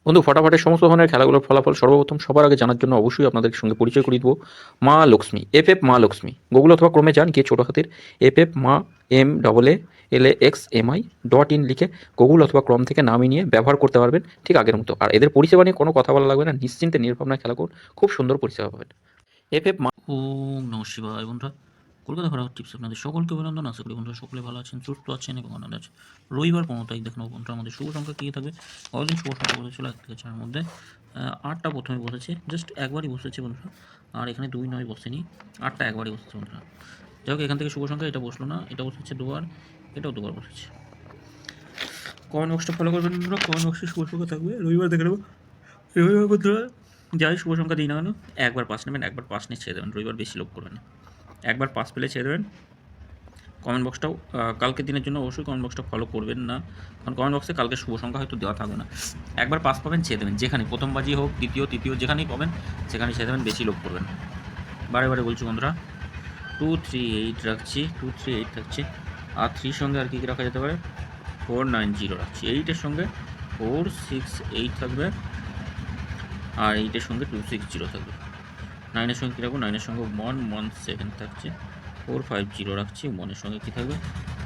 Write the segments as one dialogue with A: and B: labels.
A: বন্ধু, ফটাফটের সমস্ত ধরনের খেলাগুলোর ফলাফল সর্বপ্রথম সবার আগে জানার জন্য অবশ্যই আপনাদের সঙ্গে পরিচয় করিয়ে দেবো মা লক্ষ্মী, এফ মা লক্ষ্মী। গুগল অথবা ক্রমে যান, গিয়ে ছোটো হাতের এফ মা MAALAXMI .in লিখে গুগল অথবা ক্রম থেকে নামিয়ে নিয়ে ব্যবহার করতে পারবেন ঠিক আগের মতো। আর এদের পরিষেবা নিয়ে কোনো কথা বলা লাগবে না, নিশ্চিন্তে নির্ভাবনায় খেলা করুন, খুব সুন্দর পরিষেবা পাবেন। এফ মা।
B: ওম নমঃ শিবায়। বন্ধুরা, কলকাতা ঘোরা টিপস আপনাদের সকলকে অভিনন্দন। আশা করি বন্ধুরা সকলে ভালো আছেন, সুস্থ আছেন এবং আনন্দ আছেন। রবিবার 15 তারিখ দেখুন বন্ধুরা, আমাদের শুভ সংখ্যা কী থাকবে? কতদিন শুভ সংখ্যা বসেছিল 1 থেকে 4 মধ্যে 8টা প্রথমে বসেছে, জাস্ট একবারই বসেছে বন্ধুরা। আর এখানে 2 9 বসেনি, 8টা একবারই বসেছে বন্ধুরা। যাই হোক, এখান থেকে শুভ সংখ্যা এটা বসলো না, এটা বসেছে দুবার, এটাও দুবার বসেছে। কমেন্ট বক্সটা ফলো করবেন বন্ধুরা, কমেন্ট বক্সে শুভ সংখ্যা থাকবে, রবিবার দেখে নেবো। রবিবার বন্ধুরা যাই শুভ সংখ্যা দিই না কেন, একবার পাস নেবেন, একবার পাস নিয়ে ছেড়ে দেবেন, রবিবার বেশি লোক করবেন না। একবার পাস পেলে ছেড়ে দেবেন। কমেন্ট বক্সটাও কালকের দিনের জন্য অবশ্যই কমেন্ট বক্সটা ফলো করবেন না, কারণ কমেন্ট বক্সে কালকে শুভ সংখ্যা হয়তো দেওয়া থাকবে না। একবার পাস পাবেন, ছেড়ে দেবেন, যেখানে প্রথম বাজি হোক, দ্বিতীয় তৃতীয় যেখানেই পাবেন সেখানেই ছেড়ে দেবেন, বেশি লোক করবেন। বারে বারে বলছি বন্ধুরা, 2 3 8 রাখছি, 2 3 8 থাকছে। আর 3 সঙ্গে আর কী কী রাখা যেতে পারে? 4 9 0 রাখছি। 8-এর সঙ্গে 4 6 8 থাকবে, আর 8-এর সঙ্গে 2 6 0 থাকবে। 9-এর সঙ্গে কী রাখবো? 9-এর সঙ্গে 1 1 7 থাকছে। 4 5 0 রাখছি। 1-এর সঙ্গে কী থাকবে?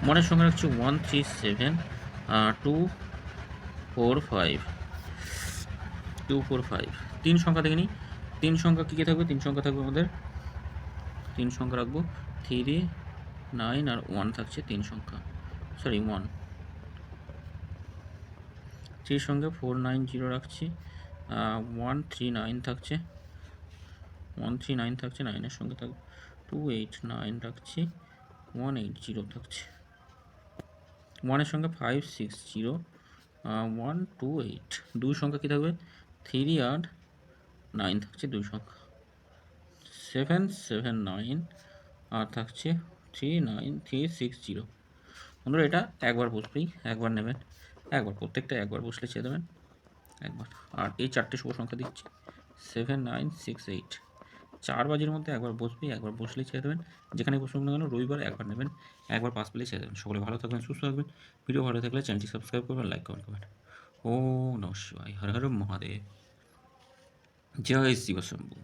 B: 1-এর সঙ্গে রাখছি 1 3 7 2 4 5 2 4 5। 3 সংখ্যা দেখে নিই। 3 সংখ্যা কী কী থাকবে? 3 সংখ্যা থাকবে আমাদের, 3 সংখ্যা রাখবো 3 9 আর 1 থাকছে 3 সংখ্যা, সরি 1। 3 সঙ্গে 4 9 0 রাখছি, 1 3 9 থাকছে, 1 3 9 থাকছে। 9-এর সঙ্গে থাকবে 2 8 9 রাখছি, 1 8 0 থাকছে। 1-এর সঙ্গে 5 6 0 1 2 8। 2 সংখ্যা কী থাকবে? 3 আর 9 থাকছে 2 সংখ্যা, 7 7 9 আর থাকছে 3 9 3 6 0। বন্ধুরা, এটা একবার বসবেই, একবার নেবেন, একবার প্রত্যেকটা একবার বসলে ছেড়ে দেবেন একবার। আর এই 4টে শুভ সংখ্যা দিচ্ছি, 7 9 6 8। 4 বাজির মধ্যে একবার বসবেই, একবার বসলেই ছেড়ে দেবেন, যেখানে বসুক না কেন রবিবার একবার নেবেন, একবার পাস পেলেই ছেড়ে দেবেন। সকলে ভালো থাকবেন, সুস্থ থাকবেন। ভিডিও ভালো থাকলে চ্যানেলটি সাবস্ক্রাইব করবেন, লাইক কমেন্ট করবেন। ওম নমঃ শিবায়, হর হর মহাদেব, জয় শিব শম্ভু।